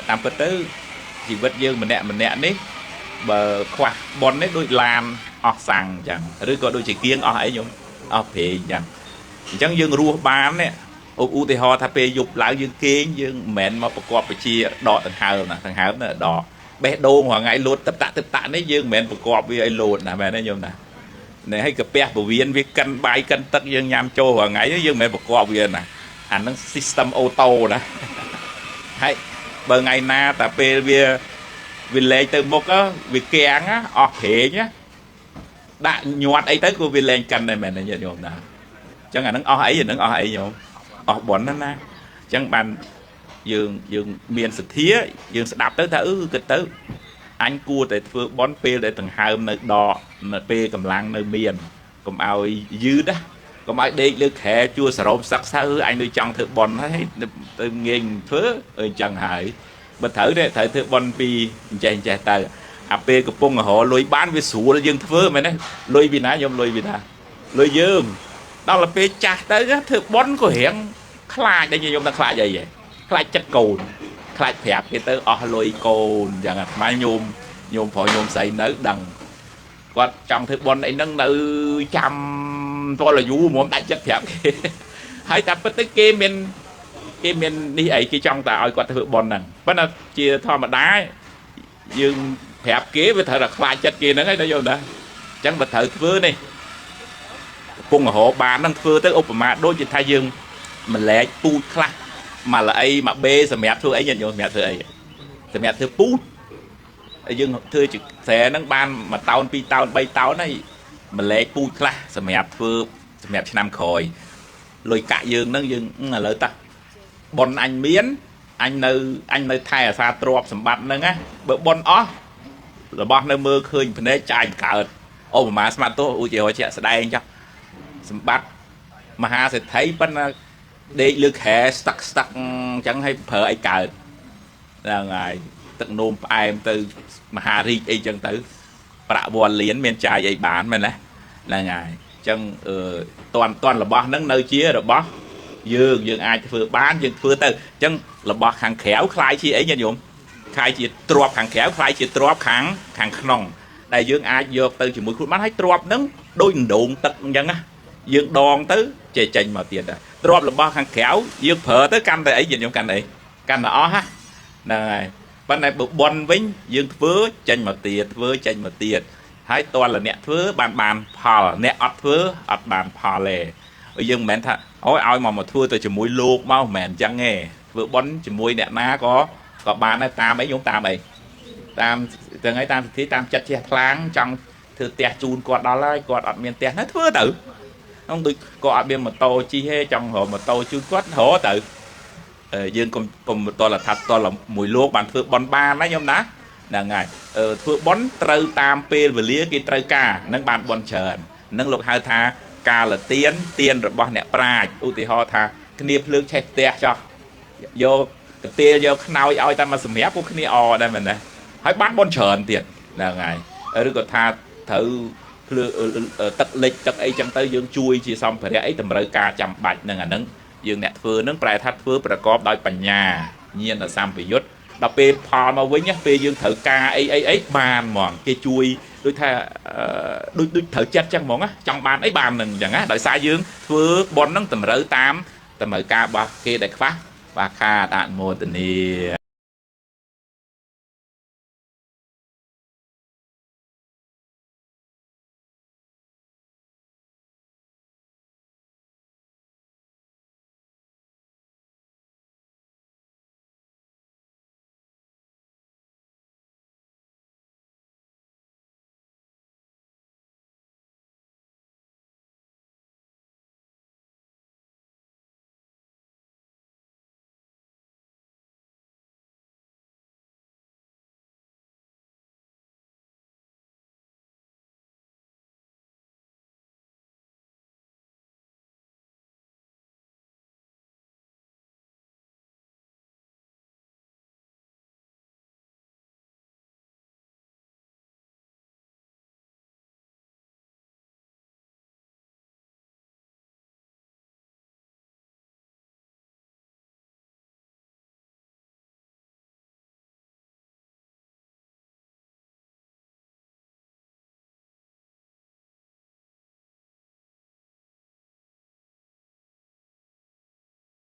តាមពិតទៅជីវិតយើងម្នាក់នេះបើខ្វះបននេះដូចឡានអស់សាំងអញ្ចឹងឬក៏ដូចជាគៀងអស់អីខ្ញុំអស់ប្រេងអញ្ចឹងយើងរស់បាននេះឧទាហរណ៍ថាពេលយប់ឡើងយើងគេងយើងមិនមែនមកប្រកបវិជាដកដង្ហើមណាដង្ហើមណាដកបេះដូងរាល់ថ្ងៃលោតទឹកតាក់នេះយើងមិនមែនប្រកបវាឲ្យលោតណាមែនទេខ្ញុំណានេះឲ្យកាពះពវៀនវាកិនបាយកិនទឹកយើងញ៉ាំចូលរាល់ថ្ងៃយើងមិនមែនប្រកបវាណាអានឹង system អូតូណាហើយបើថ្ងៃណាតែពេលវាលែងទៅមុខវាគាំងអស់ប្រេងដាក់ញាត់អីទៅក៏វាលែងកិនដែរមែនទេញាតិញោមណាអញ្ចឹងអានឹងអស់អីញោមអស់បនណាអញ្ចឹងបានយើងមានសទ្ធាយើងស្ដាប់ទៅថាគិតទៅអញគួរតែធ្វើបនពេលដែលដង្ហើមនៅដកនៅពេលកម្លាំងនៅមានកុំឲ្យយឺតណាកុំឲ្យដេកលើខែជួសរោមសឹកសៅអញដូចចង់ធ្វើបនហើយទៅងាយធ្វើអញ្ចឹងហើយបើត្រូវធ្វើបនពីអញ្ចេះទៅអាពេលកំពុងរលុយបានវាស្រួលយើងធ្វើមែនទេលុយពីណាខ្ញុំលុយពីណាលុយយើងដល់ពេលចាស់ទៅធ្វើបនក៏រៀងខ្លាចដែរខ្ញុំថាខ្លាចអីហ៎ខ្លាចចិត្តកូនខ្លាចប្រាប់គេទៅអស់លុយកូនអញ្ចឹងអាថ្មញោមប្រុសញោមស្រីនៅដឹងគាត់ចង់ធ្វើបនអីហ្នឹងនៅចាំតលយូរហ្មងដាច់ចិត្តប្រាប់គេហើយតែពិតទៅគេមាននេះអីគេចង់តែឲ្យគាត់ធ្វើបនហ្នឹងប៉ុន្តែជាធម្មតាយើងប្រាប់គេវាត្រូវតែខ្លាចចិត្តគេហ្នឹងហើយដល់យល់ណាអញ្ចឹងបើត្រូវធ្វើនេះកំពុងរហបានហ្នឹងធ្វើទៅឧបមាដូចជាថាយើងម្លែកពូជខ្លះមកល្អីមកបេសម្រាប់ធ្វើអីញាតិញោមសម្រាប់ធ្វើអីសម្រាប់ធ្វើពូជហើយយើងធ្វើជាស្រែហ្នឹងបាន1តោន2តោន3តោនហើយម្លែកពូជខ្លះសម្រាប់ធ្វើសម្រាប់ឆ្នាំក្រោយលុយកាក់យើងហ្នឹងយើងឥឡូវតាបនអញមានអញនៅថែអាសាទ្រពសម្បត្តិហ្នឹងណាបើបនអស់របស់នៅមើលឃើញភ្នែកចាយកើតឧបមាស្មាត់ទោះឧទាហរណ៍ជាក់ស្ដែងចុះសម្បត្តិមហាសេដ្ឋីប៉ុន្តែដេកលើខែស្ទឹកអញ្ចឹងឲ្យប្រើអីកើតហ្នឹងហើយទឹកនោមផ្អែមទៅមហារាជអីចឹងទៅប្រាក់វ៉ាន់លានមានចាយអីបានមែនណាហ្នឹងហើយអញ្ចឹងតន់របស់ហ្នឹងនៅជារបស់យើងអាចធ្វើបានយើងធ្វើទៅអញ្ចឹងរបស់ខាងក្រៅคล้ายជាអីញាតិញោមคล้ายជាទ្របខាងក្រៅคล้ายជាទ្របខាងក្នុងដែលយើងអាចយកទៅជាមួយខ្លួនបានហើយទ្របហ្នឹងដូចដងទឹកអញ្ចឹងណាយើងដងទៅចេញមកទៀតដែរទ្របរបស់ខាងក្រៅយើងប្រើទៅកាន់តែអីញាតិញោមកាន់តែអស់ហ្នឹងហើយប៉ុន្តែបើបនវិញយើងធ្វើចេញមកទៀតហើយតលអ្នកធ្វើបានផលអ្នកអត់ធ្វើអត់បានផលទេយើងមិនមែនថាឲ្យមកធ្វើទៅជាមួយលោកមកមិនមែនអញ្ចឹងទេធ្វើបនជាមួយអ្នកណាក៏បានដែរតាមអីខ្ញុំតាមអីតាមទាំងហើយតាមសិទ្ធិតាមចិត្តជះខ្លាំងចង់ធ្វើផ្ទះជូនគាត់ដល់ហើយគាត់អត់មានផ្ទះណាធ្វើទៅហ្នឹងដូចគាត់អត់មានម៉ូតូជិះទេចង់រកម៉ូតូជូនគាត់រកទៅយើងកុំតលថាតលមួយលោកបានធ្វើបនបានណាខ្ញុំណាហ្នឹងហើយធ្វើបនត្រូវតាមពេលវេលាគេត្រូវការនឹងបានបនច្រើននឹងលោកហៅថាកាលទានរបស់អ្នកប្រាជ្ញឧទាហរណ៍ថាគ្នាភ្លើងឆេះផ្ទះចោះយកកទាលយកខ្នើយឲ្យតែមកសម្រាប់ពួកគ្នាអដែរមែនទេហើយបានបនច្រើនទៀតហ្នឹងហើយឬក៏ថាត្រូវភ្លើងទឹកលិចទឹកអីចឹងទៅយើងជួយជាសម្ភារៈអីតម្រូវការចាំបាច់ហ្នឹងអាហ្នឹងយើងអ្នកធ្វើហ្នឹងប្រែថាធ្វើប្រកបដោយបញ្ញាញាណសម្ពយុទ្ធដល់ពេលផលមកវិញពេលយើងត្រូវការអីបានហ្មងគេជួយដូចថាដូចត្រូវចិត្តចឹងហ្មងចង់បានអីបាននឹងចឹងណាដោយសារយើងធ្វើបនហ្នឹងតម្រូវការរបស់គេដែលខ្វះបាខាអនុមោទនា